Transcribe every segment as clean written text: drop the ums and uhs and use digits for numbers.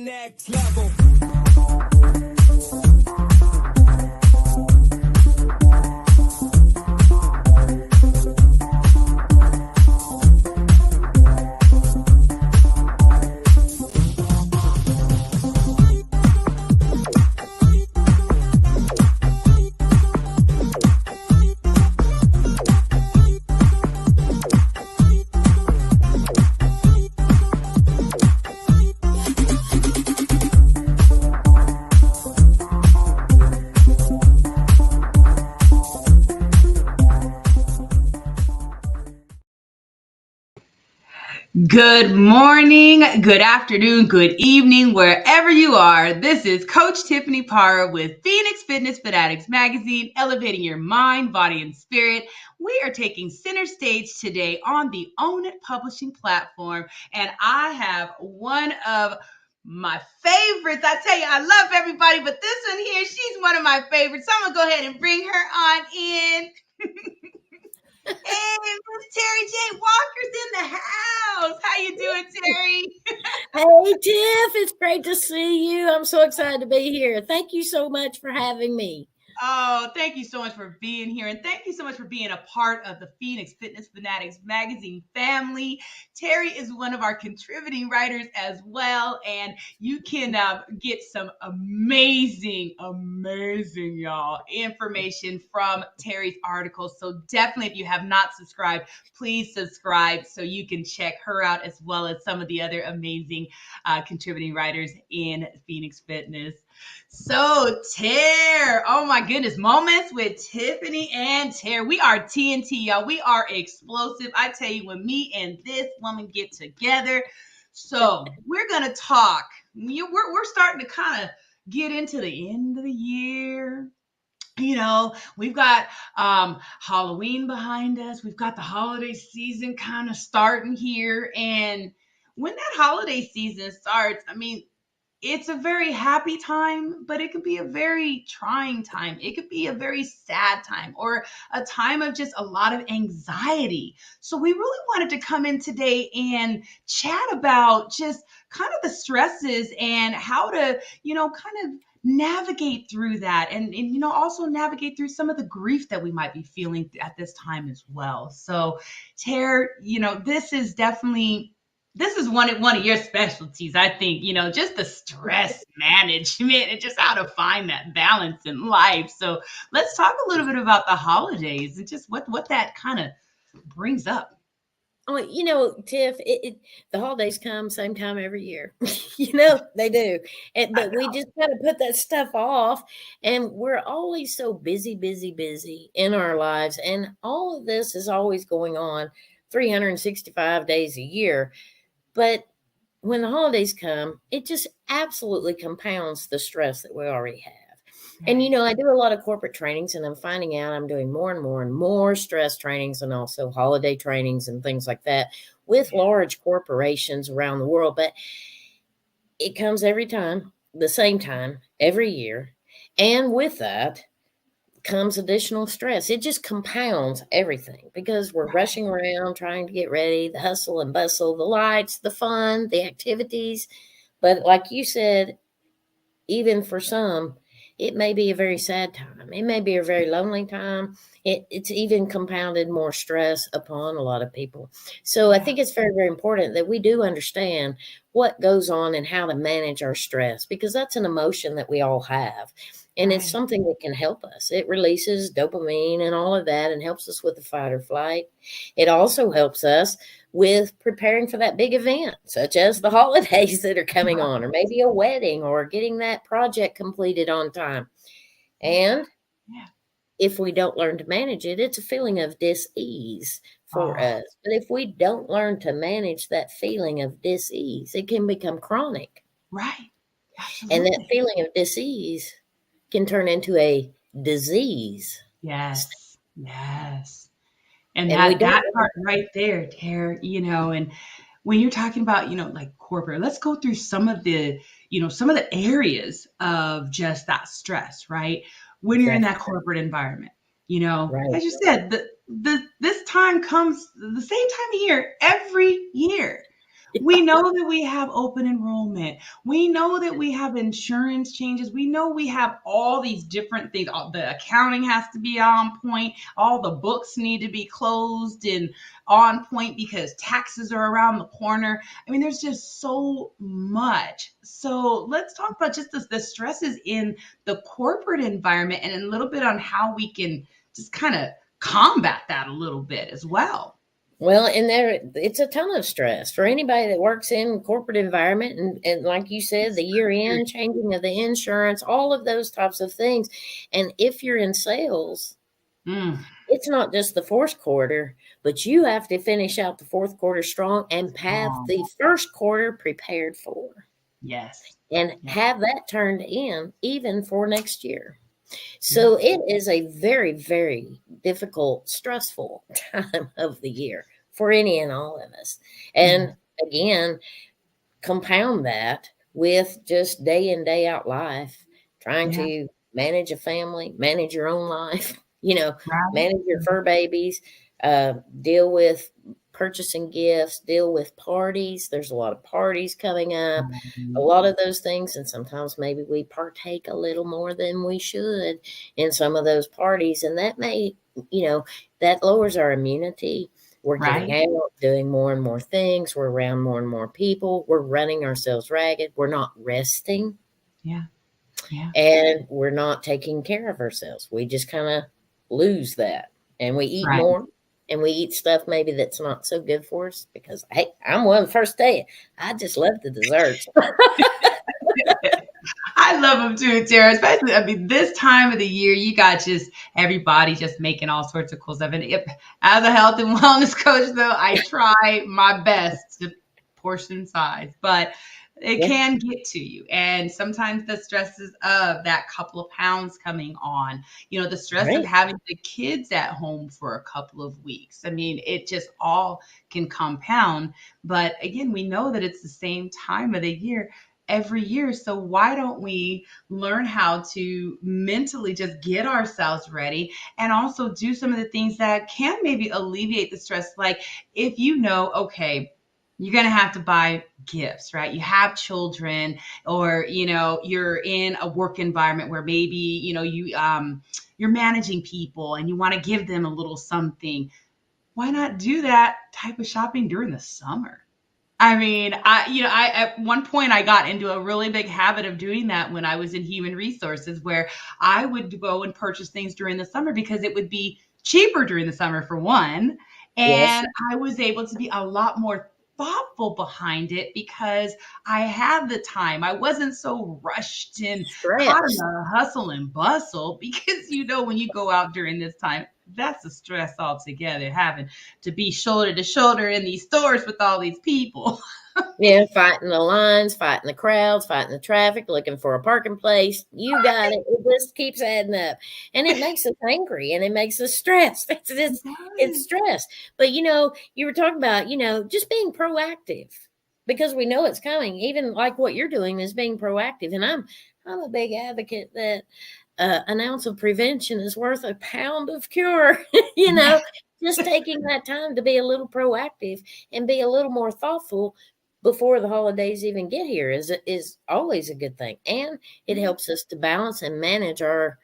next level. Good morning, good afternoon, good evening, wherever you are. This is Coach Tiffany Parra with Phoenix Fitness Fanatics Magazine, elevating your mind, body, and spirit. We are taking center stage today on the Own It Publishing platform, and I have one of my favorites. I tell you, I love everybody, but this one here, she's one of my favorites. So I'm going to go ahead and bring her on in. Hey, Miss Terry J. Walker's in the house. How you doing, Terry? Hey, Tiff, it's great to see you. I'm so excited to be here. Thank you so much for having me. Oh, thank you so much for being here. And thank you so much for being a part of the Phoenix Fitness Fanatics Magazine family. Terry is one of our contributing writers as well. And you can get some amazing, y'all, information from Terry's articles. So definitely, if you have not subscribed, please subscribe so you can check her out as well as some of the other amazing contributing writers in Phoenix Fitness. So, oh my goodness, Moments with Tiffany and Terry. We are TNT, y'all. We are explosive. I tell you, when me and this woman get together. So, we're going to talk. We're starting to kind of get into the end of the year. You know, we've got Halloween behind us. We've got the holiday season kind of starting here. And when that holiday season starts, I mean, it's a very happy time, but it could be a very trying time. It could be a very sad time or a time of just a lot of anxiety. So we really wanted to come in today and chat about just kind of the stresses and how to, kind of navigate through that and also navigate through some of the grief that we might be feeling at this time as well. So, Tara, this is one of your specialties, I think, just the stress management and just how to find that balance in life. So let's talk a little bit about the holidays and just what that kind of brings up. Oh, Tiff, the holidays come same time every year. They do. But we just got to put that stuff off. And we're always so busy in our lives. And all of this is always going on 365 days a year. But when the holidays come, it just absolutely compounds the stress that we already have. And, I do a lot of corporate trainings, and I'm finding out I'm doing more and more stress trainings and also holiday trainings and things like that with large corporations around the world. But it comes every time, the same time, every year. And with that comes additional stress. It just compounds everything because we're rushing around trying to get ready, the hustle and bustle, the lights, the fun, the activities. But like you said, even for some, it may be a very sad time. It may be a very lonely time. It's even compounded more stress upon a lot of people. So I think it's very, very important that we do understand what goes on and how to manage our stress, because that's an emotion that we all have. And it's something that can help us. It releases dopamine and all of that and helps us with the fight or flight. It also helps us with preparing for that big event, such as the holidays that are coming on, or maybe a wedding, or getting that project completed on time. And if we don't learn to manage it, it's a feeling of dis-ease for us. But if we don't learn to manage that feeling of dis-ease, it can become chronic. Right. Absolutely. And that feeling of dis-ease can turn into a disease. Yes. And that part right there, Tara, and when you're talking about, like corporate, let's go through some of the areas of just that stress, right? When you're in that corporate environment, as you said, this time comes the same time of year every year. We know that we have open enrollment. We know that we have insurance changes. We know we have all these different things. The accounting has to be on point. All the books need to be closed and on point because taxes are around the corner. I mean, there's just so much. So let's talk about just the stresses in the corporate environment and a little bit on how we can just kind of combat that a little bit as well. Well, and it's a ton of stress for anybody that works in corporate environment, and like you said, the year end changing of the insurance, all of those types of things. And if you're in sales, it's not just the fourth quarter, but you have to finish out the fourth quarter strong and have the first quarter prepared for. Yes. And have that turned in even for next year. So it is a very, very difficult, stressful time of the year for any and all of us. And again, compound that with just day in, day out life, trying to manage a family, manage your own life, manage your fur babies, deal with purchasing gifts, deal with parties. There's a lot of parties coming up, a lot of those things. And sometimes maybe we partake a little more than we should in some of those parties. And that may, that lowers our immunity. We're getting out, doing more and more things. We're around more and more people. We're running ourselves ragged. We're not resting. Yeah. And we're not taking care of ourselves. We just kind of lose that. And we eat more. And we eat stuff maybe that's not so good for us because, hey, I'm one of the first to tell you, I just love the desserts. I love them too, Tara. Especially, I mean, this time of the year, you got just everybody just making all sorts of cool stuff. And as a health and wellness coach, though, I try my best to portion size, but it can get to you. And sometimes the stresses of that couple of pounds coming on, the stress of having the kids at home for a couple of weeks. I mean, it just all can compound. But again, we know that it's the same time of the year every year. So why don't we learn how to mentally just get ourselves ready and also do some of the things that can maybe alleviate the stress? Like if okay, you're going to have to buy gifts, right? You have children or, you're in a work environment where maybe, you're managing people and you want to give them a little something. Why not do that type of shopping during the summer? I mean, I at one point I got into a really big habit of doing that when I was in human resources, where I would go and purchase things during the summer because it would be cheaper during the summer for one. And I was able to be a lot more thoughtful behind it because I had the time. I wasn't so rushed and caught in the hustle and bustle because, when you go out during this time, that's a stress altogether, having to be shoulder to shoulder in these stores with all these people. Fighting the lines, fighting the crowds, fighting the traffic, looking for a parking place. You got it. It just keeps adding up. And it makes us angry and it makes us stressed. It's stress. But, you were talking about, just being proactive because we know it's coming. Even like what you're doing is being proactive. And I'm a big advocate that an ounce of prevention is worth a pound of cure. Just taking that time to be a little proactive and be a little more thoughtful before the holidays even get here is always a good thing. And it helps us to balance and manage our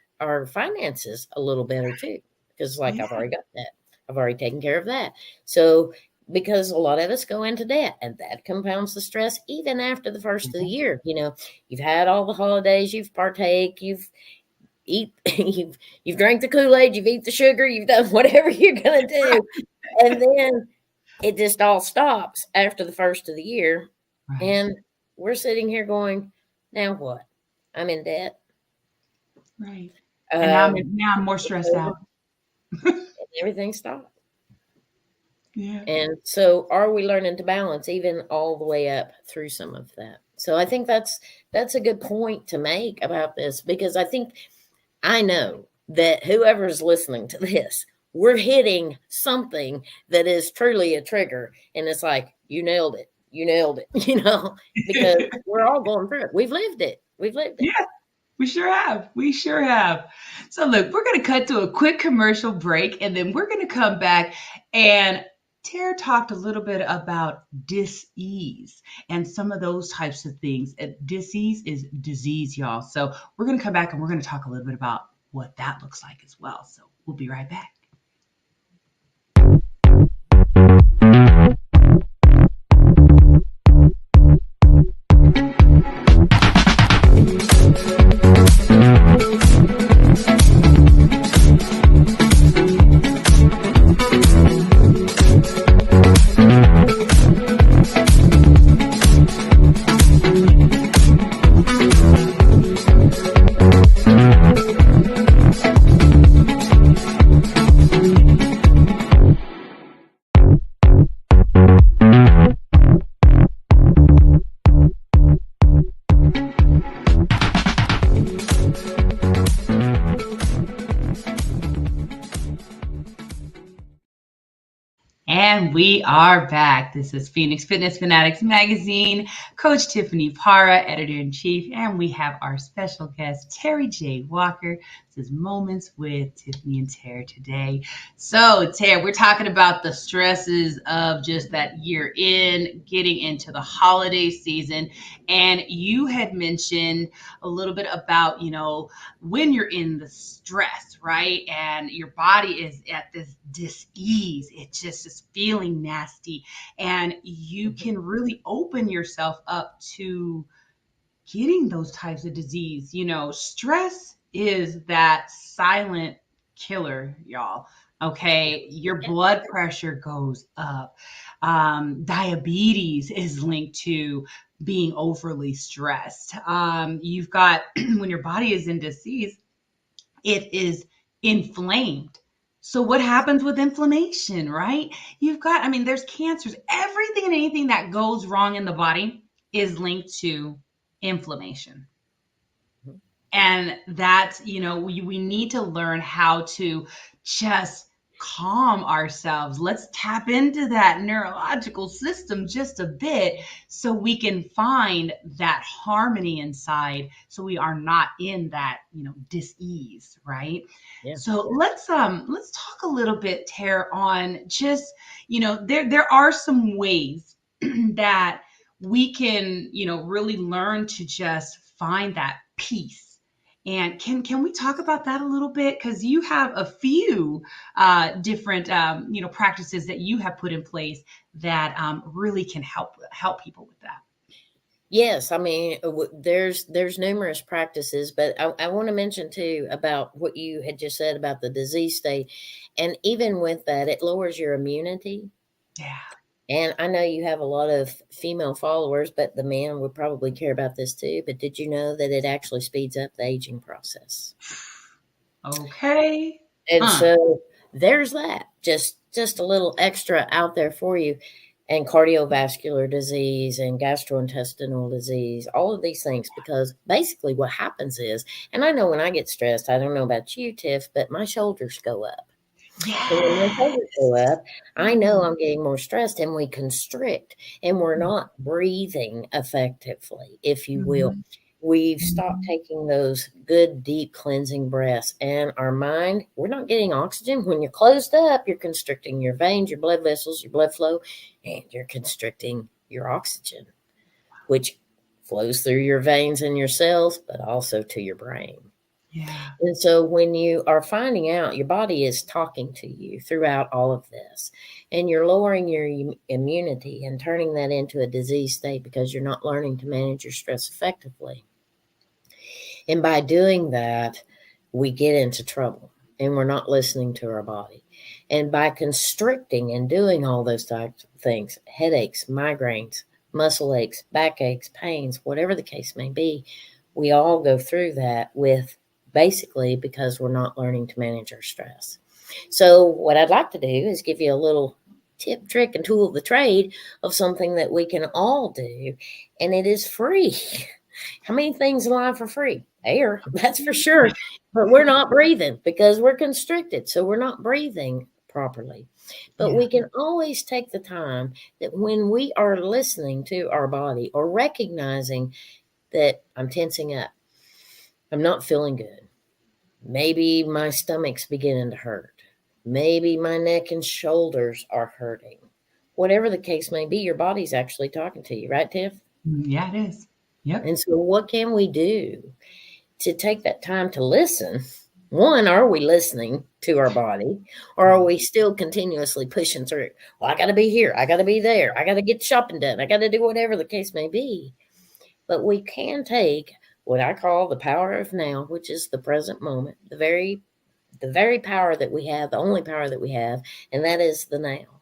finances a little better too. Because I've already got that. I've already taken care of that. So because a lot of us go into debt and that compounds the stress even after the first of the year. You've had all the holidays, you've partake, you've drank the Kool-Aid, you've eaten the sugar, you've done whatever you're going to do. And then it just all stops after the first of the year. Right. And we're sitting here going, now what? I'm in debt. Right. And now I'm more stressed out. And everything stopped. Yeah. And so are we learning to balance even all the way up through some of that? So I think that's a good point to make about this, because I know that whoever's listening to this, we're hitting something that is truly a trigger. And it's like, you nailed it, because we're all going through it. We've lived it. Yeah, we sure have. So look, we're going to cut to a quick commercial break, and then we're going to come back and Tara talked a little bit about dis-ease and some of those types of things. Dis-ease is disease, y'all. So we're going to come back and we're going to talk a little bit about what that looks like as well. So we'll be right back. And we are back. This is Phoenix Fitness Fanatics Magazine, Coach Tiffany Parra, Editor-in-Chief, and we have our special guest, Terry J. Walker. This is Moments with Tiffany and Tara today. So, Tara, we're talking about the stresses of just that year in, getting into the holiday season. And you had mentioned a little bit about, when you're in the stress, right? And your body is at this dis-ease. It just is feeling nasty. And you can really open yourself up to getting those types of disease. Stress is that silent killer, y'all. Okay, your blood pressure goes up. Diabetes is linked to being overly stressed. You've got when your body is in disease, it is inflamed. So what happens with inflammation, right? There's cancers. Everything and anything that goes wrong in the body is linked to inflammation. And that's, we need to learn how to just calm ourselves. Let's tap into that neurological system just a bit so we can find that harmony inside so we are not in that, dis-ease, right? Yeah. So let's talk a little bit, Tara, on just, there are some ways that we can, really learn to just find that peace. And can we talk about that a little bit? Because you have a few different practices that you have put in place that really can help people with that. Yes, there's numerous practices, but I want to mention too about what you had just said about the disease state, and even with that, it lowers your immunity. Yeah. And I know you have a lot of female followers, but the men would probably care about this too. But did you know that it actually speeds up the aging process? Okay. And so there's that. Just a little extra out there for you. And cardiovascular disease and gastrointestinal disease, all of these things, because basically what happens is, and I know when I get stressed, I don't know about you, Tiff, but my shoulders go up. Yes. So when my shoulders go up, I know I'm getting more stressed and we constrict and we're not breathing effectively, if you will. Mm-hmm. We've stopped taking those good, deep cleansing breaths, and our mind, we're not getting oxygen. When you're closed up, you're constricting your veins, your blood vessels, your blood flow, and you're constricting your oxygen, which flows through your veins and your cells, but also to your brain. Yeah. And so when you are finding out your body is talking to you throughout all of this, and you're lowering your immunity and turning that into a disease state because you're not learning to manage your stress effectively. And by doing that, we get into trouble and we're not listening to our body. And by constricting and doing all those types of things, headaches, migraines, muscle aches, backaches, pains, whatever the case may be, we all go through that with basically because we're not learning to manage our stress. So what I'd like to do is give you a little tip, trick, and tool of the trade of something that we can all do, and it is free. How many things in life are free? Air, that's for sure. But we're not breathing because we're constricted. So we're not breathing properly. But we can always take the time that when we are listening to our body or recognizing that I'm tensing up, I'm not feeling good. Maybe my stomach's beginning to hurt. Maybe my neck and shoulders are hurting. whatever the case may be, your body's actually talking to you, right, Tiff? Yeah, it is. Yep. And so what can we do to take that time to listen? One, are we listening to our body, or are we still continuously pushing through? Well, I got to be here. I got to be there. I got to get shopping done. I got to do whatever the case may be. But we can take what I call the power of now, which is the present moment, the very power that we have, the only power that we have, and that is the now.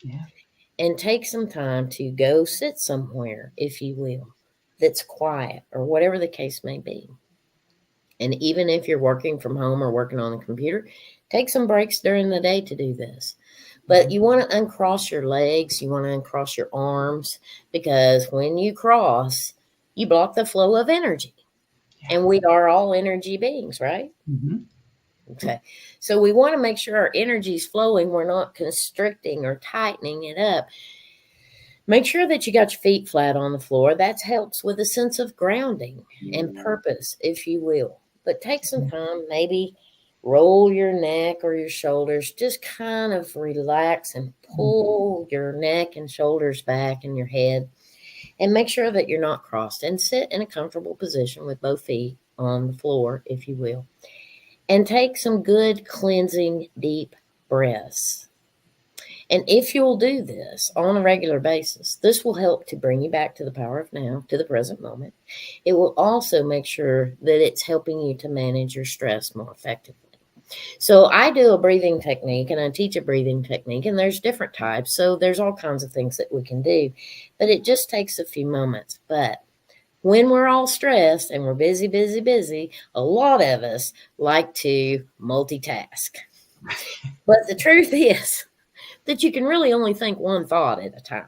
Yeah. And take some time to go sit somewhere, if you will, that's quiet or whatever the case may be. And even if you're working from home or working on the computer, take some breaks during the day to do this. But you want to uncross your legs, you want to uncross your arms, because when you cross, you block the flow of energy. Yeah. And we are all energy beings, right? Mm-hmm. Okay. So we want to make sure our energy is flowing. We're not constricting or tightening it up. Make sure that you got your feet flat on the floor. That helps with a sense of grounding and purpose, if you will. But take some time, maybe roll your neck or your shoulders, just kind of relax and pull your neck and shoulders back and your head, and make sure that you're not crossed, and sit in a comfortable position with both feet on the floor, if you will, and take some good cleansing deep breaths. And if you'll do this on a regular basis, this will help to bring you back to the power of now, to the present moment. It will also make sure that it's helping you to manage your stress more effectively. So I do a breathing technique, and I teach a breathing technique, and there's different types. So there's all kinds of things that we can do, but it just takes a few moments. But when we're all stressed and we're busy, a lot of us like to multitask. But the truth is that you can really only think one thought at a time.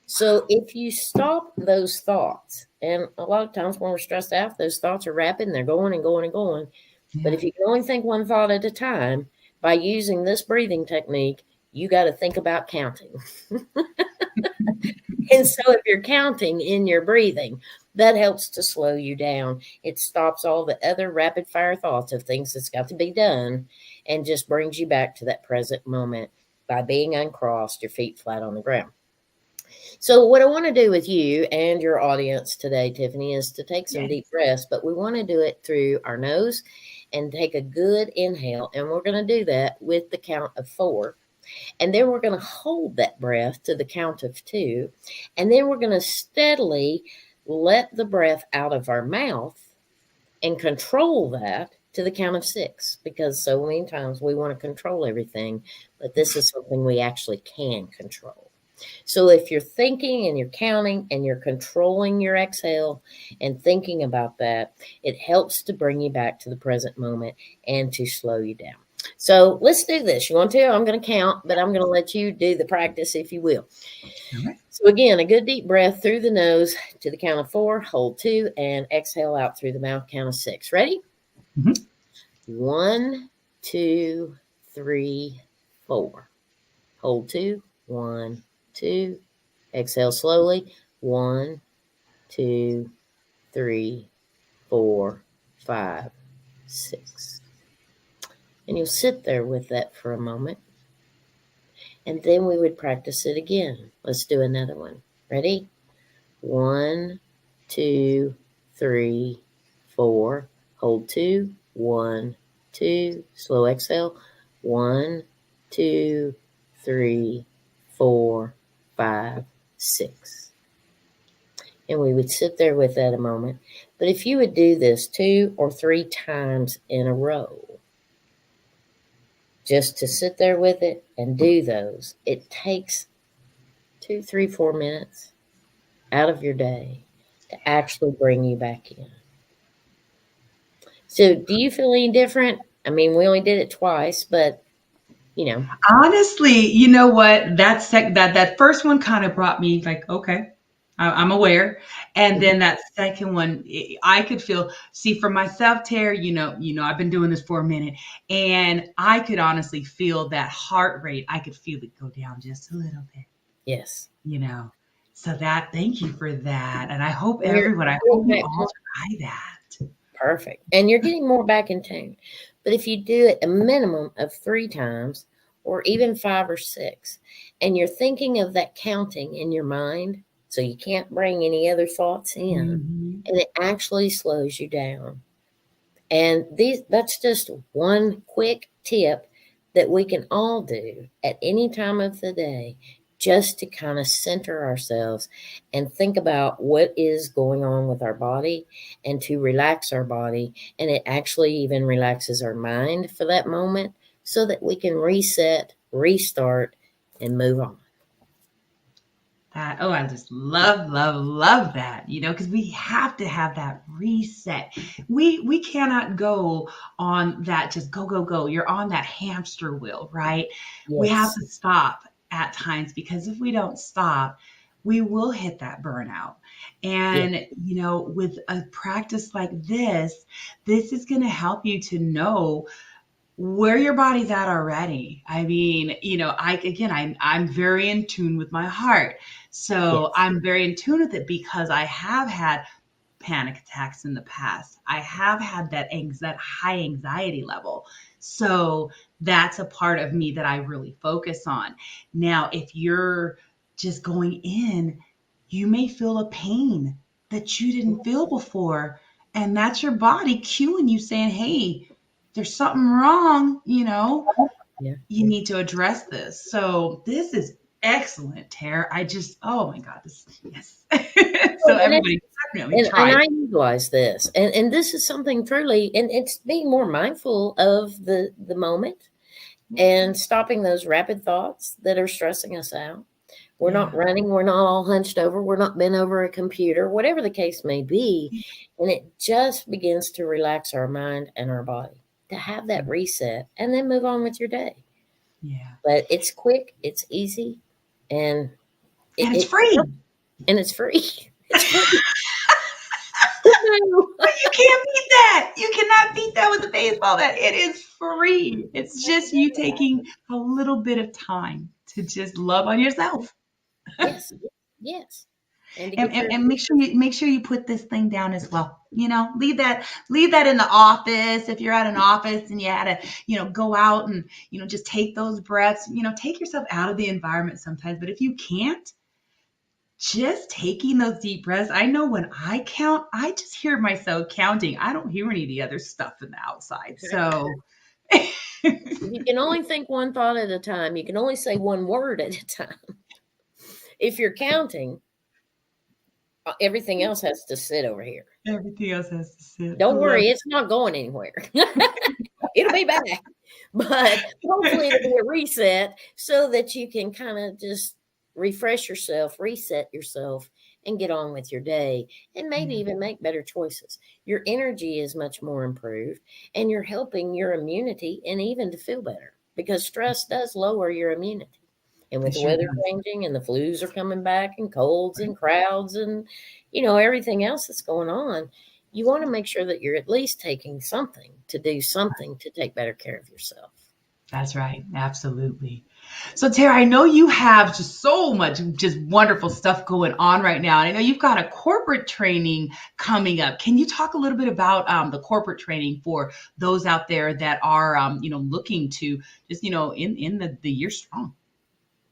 So if you stop those thoughts, and a lot of times when we're stressed out, those thoughts are rapid and they're going and going and going. Yeah. But if you can only think one thought at a time, by using this breathing technique, you got to think about counting. And so if you're counting in your breathing, that helps to slow you down. It stops all the other rapid fire thoughts of things that's got to be done, and just brings you back to that present moment by being uncrossed, your feet flat on the ground. So what I want to do with you and your audience today, Tiffany, is to take some deep breaths, but we want to do it through our nose and take a good inhale. And we're going to do that with the count of 4. And then we're going to hold that breath to the count of 2. And then we're going to steadily let the breath out of our mouth and control that to the count of 6, because so many times we want to control everything, but this is something we actually can control. So if you're thinking and you're counting and you're controlling your exhale and thinking about that, it helps to bring you back to the present moment and to slow you down. So let's do this. You want to? I'm going to count, but I'm going to let you do the practice, if you will. Okay. So again, a good deep breath through the nose to the count of 4, hold 2, and exhale out through the mouth, count of 6. Ready? Mm-hmm. 1, 2, 3, 4. Hold 2. 1, 2. Exhale slowly. 1, 2, 3, 4, 5, 6. And you'll sit there with that for a moment. And then we would practice it again. Let's do another one. Ready? 1, 2, 3, 4. Hold 2. 1, 2. Slow exhale. 1, 2, 3, 4, 5, 6. And we would sit there with that a moment. But if you would do this 2 or 3 times in a row, just to sit there with it and do those, it takes 2, 3, 4 minutes out of your day to actually bring you back in. So do you feel any different? I mean, we only did it twice, but you know. Honestly, you know what? That first one kind of brought me like, okay, I'm aware. And then that second one, I could feel, see for myself, Terry, you know, I've been doing this for a minute, and I could honestly feel that heart rate. I could feel it go down just a little bit. Yes. You know, so thank you for that. And I hope everyone, I hope we all try that. Perfect. And you're getting more back in tune. But if you do it a minimum of 3 times or even 5 or 6, and you're thinking of that counting in your mind, so you can't bring any other thoughts in, Mhm. and it actually slows you down. And that's just one quick tip that we can all do at any time of the day, just to kind of center ourselves and think about what is going on with our body, and to relax our body. And it actually even relaxes our mind for that moment, so that we can reset, restart, and move on. Oh, I just love that, because we have to have that reset. We cannot go on that just go, go, go. You're on that hamster wheel, right? We have Yes. to stop at times, because if we don't stop, we will hit that burnout. Yeah. And, with a practice like this is going to help you to know where your body's at already. I mean, I'm very in tune with my heart. So Yes. I'm very in tune with it, because I have had panic attacks in the past. I have had that high anxiety level. So that's a part of me that I really focus on. Now, if you're just going in, you may feel a pain that you didn't feel before. And that's your body cueing you, saying, hey, there's something wrong, Yeah. you need to address this. So this is excellent, Tara. Oh my God, yes. So Well, everybody definitely and try. I utilize this, and this is something truly, and it's being more mindful of the moment, and stopping those rapid thoughts that are stressing us out. We're not Yeah. running, we're not all hunched over, we're not bent over a computer, whatever the case may be. And it just begins to relax our mind and our body, to have that reset and then move on with your day. Yeah. But it's quick, it's easy, and And it's it free. and it's free. It's free. But you can't beat that. You cannot beat that with a baseball bat. It is free. It's just you taking a little bit of time to just love on yourself. Yes, yes. And to and, get and, your and make sure you put this thing down as well. Leave that in the office. If you're at an office and you had to go out and just take those breaths, take yourself out of the environment sometimes. But if you can't, just taking those deep breaths. I know when I count, I just hear myself counting. I don't hear any of the other stuff in the outside. So you can only think one thought at a time. You can only say one word at a time. If you're counting, everything else has to sit over here. everything else has to sit. I Don't love worry, it's not going anywhere. It'll be back. But hopefully it'll be a reset, so that you can kind of just refresh yourself, reset yourself, and get on with your day, and maybe it. even make better choices. Your energy is much more improved, and you're helping your immunity, and even to feel better, because stress does lower your immunity. And with It the sure weather does. changing and the flus are coming back and colds and crowds and everything else that's going on, you want to make sure that you're at least taking something to do something to take better care of yourself. That's right. Absolutely. So, Tara, I know you have just so much just wonderful stuff going on right now. And I know you've got a corporate training coming up. Can you talk a little bit about the corporate training for those out there that are, looking to just, in the year strong?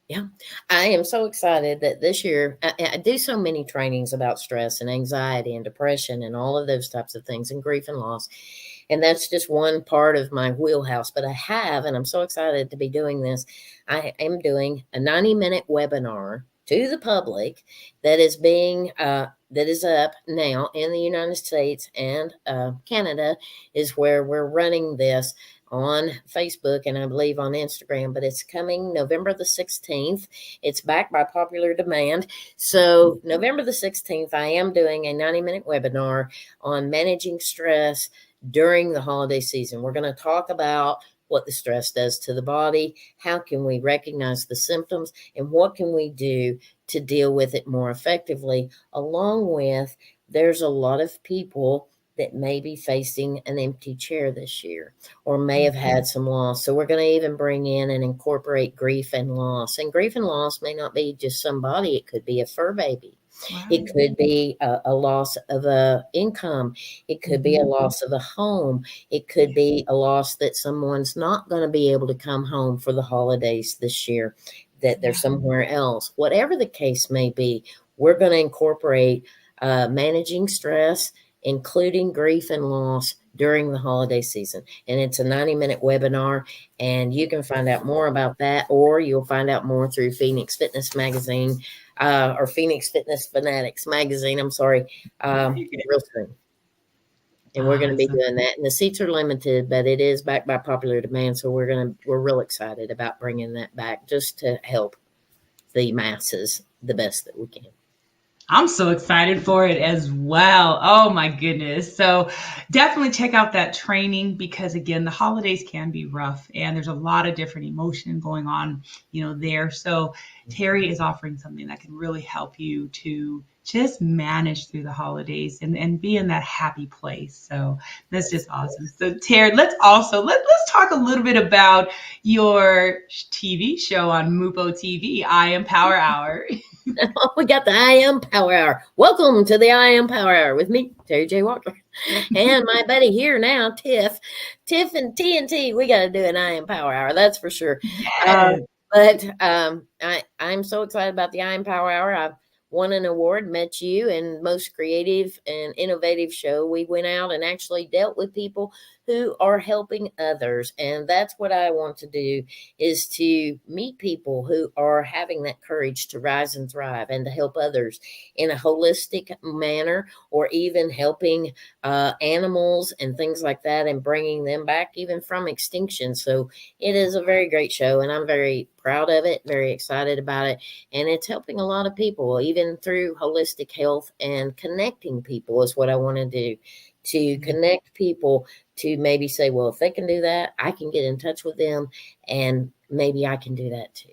Yeah, I am so excited that this year I do so many trainings about stress and anxiety and depression and all of those types of things, and grief and loss. And that's just one part of my wheelhouse. But and I'm so excited to be doing this. I am doing a 90-minute webinar to the public that is up now in the United States, and Canada is where we're running this, on Facebook, and I believe on Instagram, but it's coming November the 16th. It's back by popular demand. So November the 16th, I am doing a 90-minute webinar on managing stress during the holiday season. We're going to talk about what the stress does to the body, how can we recognize the symptoms, and what can we do to deal with it more effectively, along with there's a lot of people that may be facing an empty chair this year, or may have had some loss. So we're going to even bring in and incorporate grief and loss. And grief and loss may not be just somebody, it could be a fur baby. It Right. could be a loss of a income. It could be a loss of a home. It could be a loss that someone's not going to be able to come home for the holidays this year, that they're Yeah. somewhere else. Whatever the case may be, we're going to incorporate managing stress, including grief and loss during the holiday season. And it's a 90-minute webinar, and you can find out more about that, or you'll find out more through Phoenix Fitness Magazine, or Phoenix Fitness Fanatics magazine, I'm sorry, real soon. And we're going to be Awesome. doing that. And the seats are limited, but it is backed by popular demand. So we're real excited about bringing that back just to help the masses the best that we can. I'm so excited for it as well. Oh my goodness. So definitely check out that training, because again, the holidays can be rough and there's a lot of different emotion going on, there. So Terry is offering something that can really help you to just manage through the holidays and be in that happy place. So that's just awesome. So Terry, let's talk a little bit about your TV show on MUPO TV, I Am Power Hour. We got the I Am Power Hour. Welcome to the I Am Power Hour with me, Terry J. Walker, and my buddy here now, Tiff and TNT. We got to do an I Am Power Hour, that's for sure. Yes. I'm so excited about the I Am Power Hour. I've won an award, met you, and most creative and innovative show. We went out and actually dealt with people who are helping others. And that's what I want to do, is to meet people who are having that courage to rise and thrive and to help others in a holistic manner, or even helping animals and things like that and bringing them back even from extinction. So it is a very great show, and I'm very proud of it, very excited about it. And it's helping a lot of people, even through holistic health, and connecting people is what I want to do, to connect people to maybe say, well, if they can do that, I can get in touch with them, and maybe I can do that too.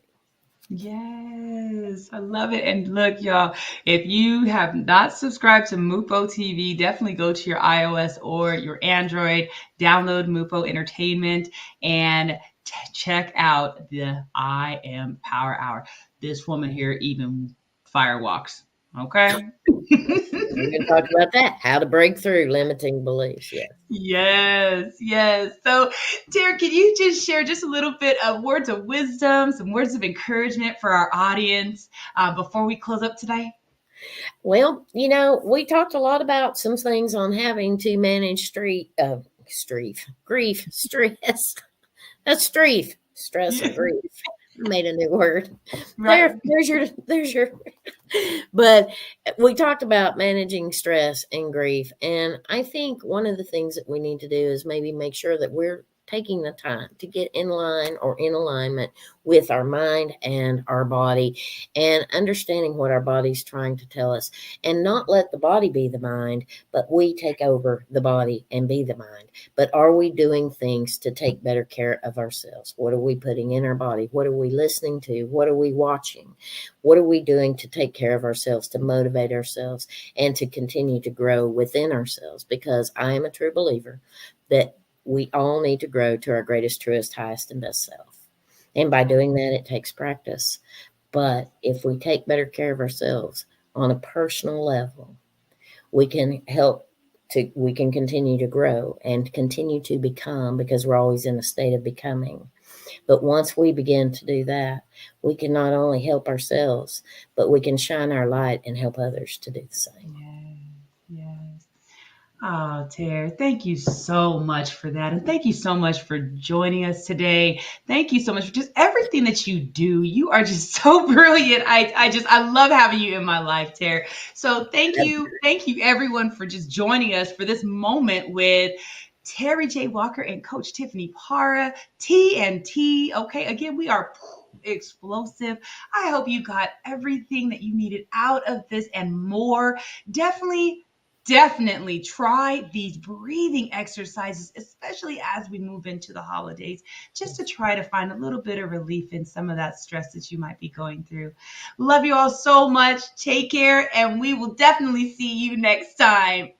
Yes, I love it. And look, y'all, if you have not subscribed to MUPO TV, definitely go to your iOS or your Android, download MUPO Entertainment, and check out the I Am Power Hour. This woman here even firewalks. Okay. We're going to talk about that, how to break through limiting beliefs. Yes. So, Tara, can you just share just a little bit of words of wisdom, some words of encouragement for our audience before we close up today? Well, we talked a lot about some things on having to manage grief, stress. That's stress and grief. Made a new word. Right. There's your. But we talked about managing stress and grief, and I think one of the things that we need to do is maybe make sure that we're taking the time to get in line or in alignment with our mind and our body, and understanding what our body's trying to tell us, and not let the body be the mind, but we take over the body and be the mind. But are we doing things to take better care of ourselves? What are we putting in our body? What are we listening to? What are we watching? What are we doing to take care of ourselves, to motivate ourselves, and to continue to grow within ourselves? Because I am a true believer that we all need to grow to our greatest, truest, highest, and best self. And by doing that, it takes practice. But if we take better care of ourselves on a personal level, we can we can continue to grow and continue to become, because we're always in a state of becoming. But once we begin to do that, we can not only help ourselves, but we can shine our light and help others to do the same. Yes. Oh, Tara, thank you so much for that. And thank you so much for joining us today. Thank you so much for just everything that you do. You are just so brilliant. I love having you in my life, Tara. So thank you everyone for just joining us for this moment with Terry J. Walker and Coach Tiffany Parra, TNT. Okay, again, we are explosive. I hope you got everything that you needed out of this and more. Definitely try these breathing exercises, especially as we move into the holidays, just to try to find a little bit of relief in some of that stress that you might be going through. Love you all so much. Take care, and we will definitely see you next time.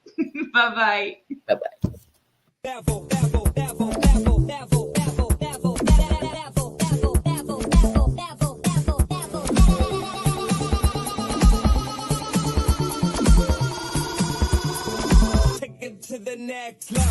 Bye-bye. Bye-bye. back flow.